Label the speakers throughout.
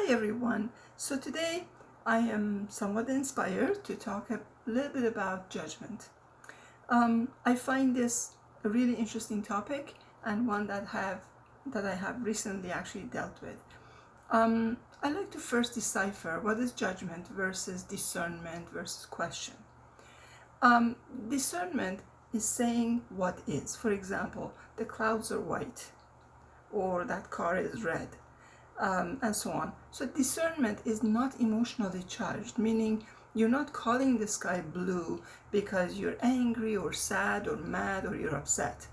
Speaker 1: Hi everyone. So today I am somewhat inspired to talk a little bit about judgment. I find this a really interesting topic and one that I have recently actually dealt with. I like to first decipher what is judgment versus discernment versus question. Discernment is saying what is. For example, the clouds are white or that car is red. And so on. So discernment is not emotionally charged, meaning you're not calling the sky blue because you're angry or sad or mad or you're upset.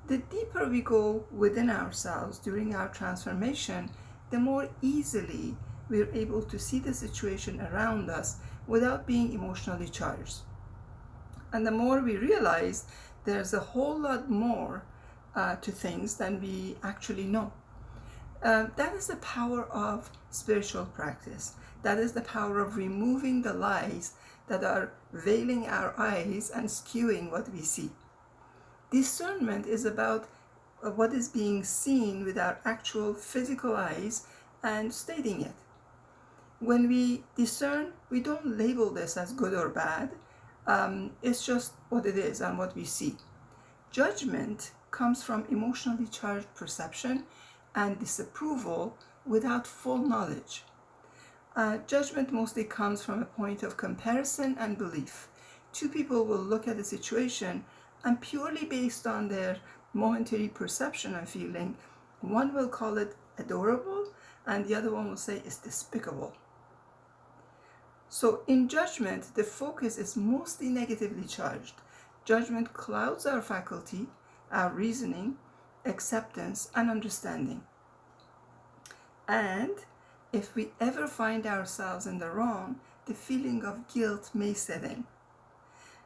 Speaker 1: The deeper we go within ourselves during our transformation, the more easily we're able to see the situation around us without being emotionally charged. And the more we realize there's a whole lot more to things than we actually know. That is the power of spiritual practice. That is the power of removing the lies that are veiling our eyes and skewing what we see. Discernment is about what is being seen with our actual physical eyes and stating it. When we discern, we don't label this as good or bad. It's just what it is and what we see. Judgment comes from emotionally charged perception and disapproval without full knowledge. Judgment mostly comes from a point of comparison and belief. Two people will look at a situation and purely based on their momentary perception and feeling, one will call it adorable and the other one will say it's despicable. So in judgment, the focus is mostly negatively charged. Judgment clouds our faculty, our reasoning, acceptance, and understanding. And if we ever find ourselves in the wrong, the feeling of guilt may set in.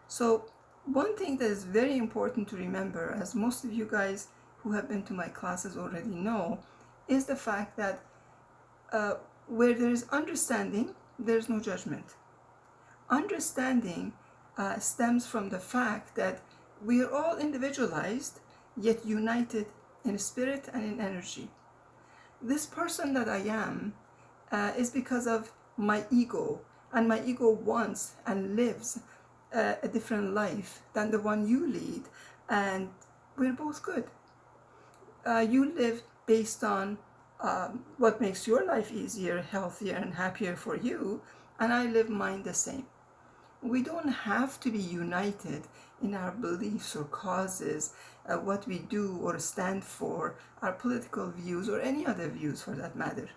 Speaker 1: So one thing that is very important to remember, as most of you guys who have been to my classes already know, is the fact that where there is understanding, there's no judgment. Understanding stems from the fact that we are all individualized, yet united in spirit and in energy. This person that I am is because of my ego, and my ego wants and lives a different life than the one you lead, and we're both good. You live based on what makes your life easier, healthier, and happier for you, and I live mine the same. We don't have to be united in our beliefs or causes, what we do or stand for, our political views or any other views for that matter.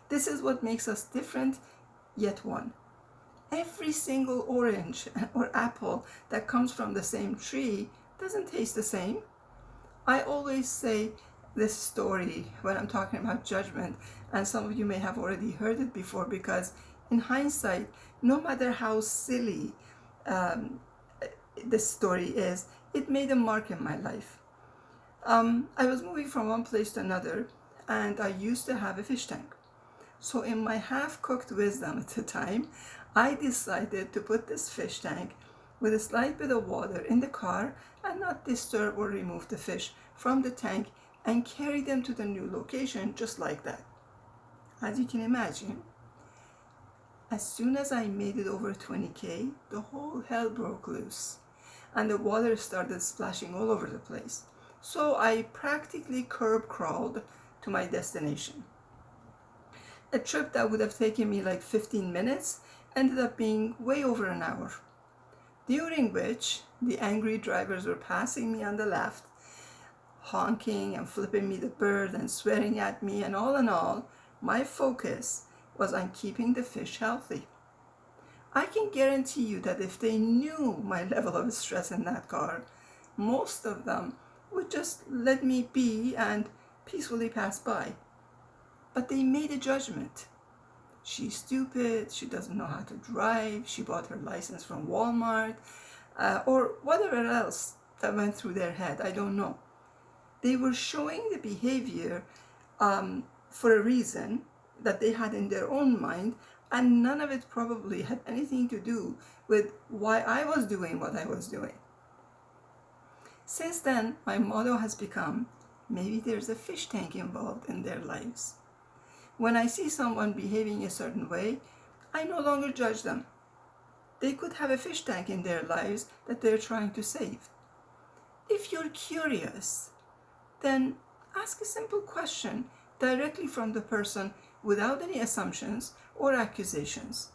Speaker 1: This is what makes us different, yet one. Every single orange or apple that comes from the same tree doesn't taste the same. I always say this story when I'm talking about judgment, and some of you may have already heard it before, because in hindsight, no matter how silly this story is, it made a mark in my life. I was moving from one place to another, and I used to have a fish tank. So in my half-cooked wisdom at the time, I decided to put this fish tank with a slight bit of water in the car and not disturb or remove the fish from the tank and carry them to the new location just like that. As you can imagine, as soon as I made it over 20K, the whole hell broke loose and the water started splashing all over the place. So I practically curb crawled to my destination. A trip that would have taken me like 15 minutes ended up being way over an hour, during which the angry drivers were passing me on the left, honking and flipping me the bird and swearing at me, and all in all, my focus was on keeping the fish healthy. I can guarantee you that if they knew my level of stress in that car, most of them would just let me be and peacefully pass by. But they made a judgment. She's stupid, she doesn't know how to drive, she bought her license from Walmart, or whatever else that went through their head, I don't know. They were showing the behavior for a reason that they had in their own mind, and none of it probably had anything to do with why I was doing what I was doing. Since then, my motto has become, maybe there's a fish tank involved in their lives. When I see someone behaving a certain way, I no longer judge them. They could have a fish tank in their lives that they're trying to save. If you're curious, then ask a simple question directly from the person without any assumptions or accusations.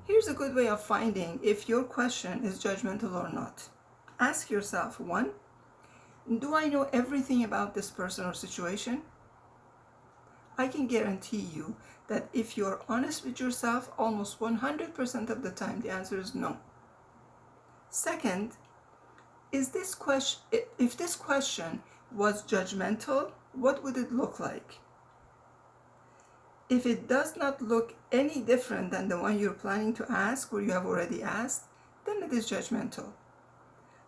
Speaker 1: Here's a good way of finding if your question is judgmental or not. Ask yourself, 1, do I know everything about this person or situation? I can guarantee you that if you're honest with yourself, almost 100% of the time the answer is no. Second, if this question was judgmental, what would it look like? If it does not look any different than the one you're planning to ask or you have already asked, then it is judgmental.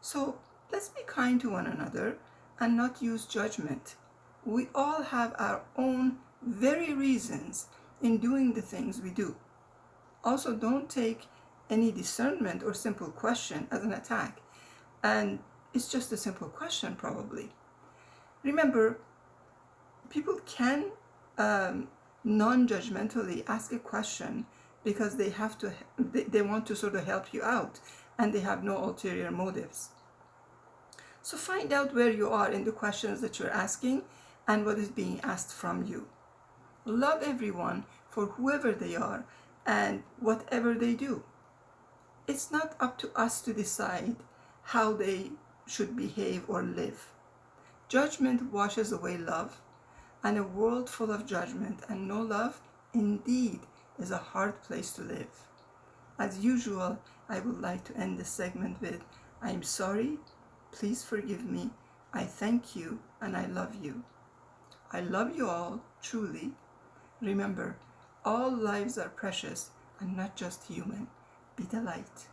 Speaker 1: So let's be kind to one another and not use judgment. We all have our own very reasons in doing the things we do. Also, don't take any discernment or simple question as an attack. And it's just a simple question, probably. Remember, people can non-judgmentally ask a question because they want to sort of help you out and they have no ulterior motives. So find out where you are in the questions that you're asking and what is being asked from you. Love everyone for whoever they are and whatever they do. It's not up to us to decide how they should behave or live. Judgment washes away love, and a world full of judgment and no love indeed is a hard place to live. As usual, I would like to end this segment with, I'm sorry, please forgive me, I thank you, and I love you. I love you all, truly. Remember, all lives are precious and not just human. Be the light.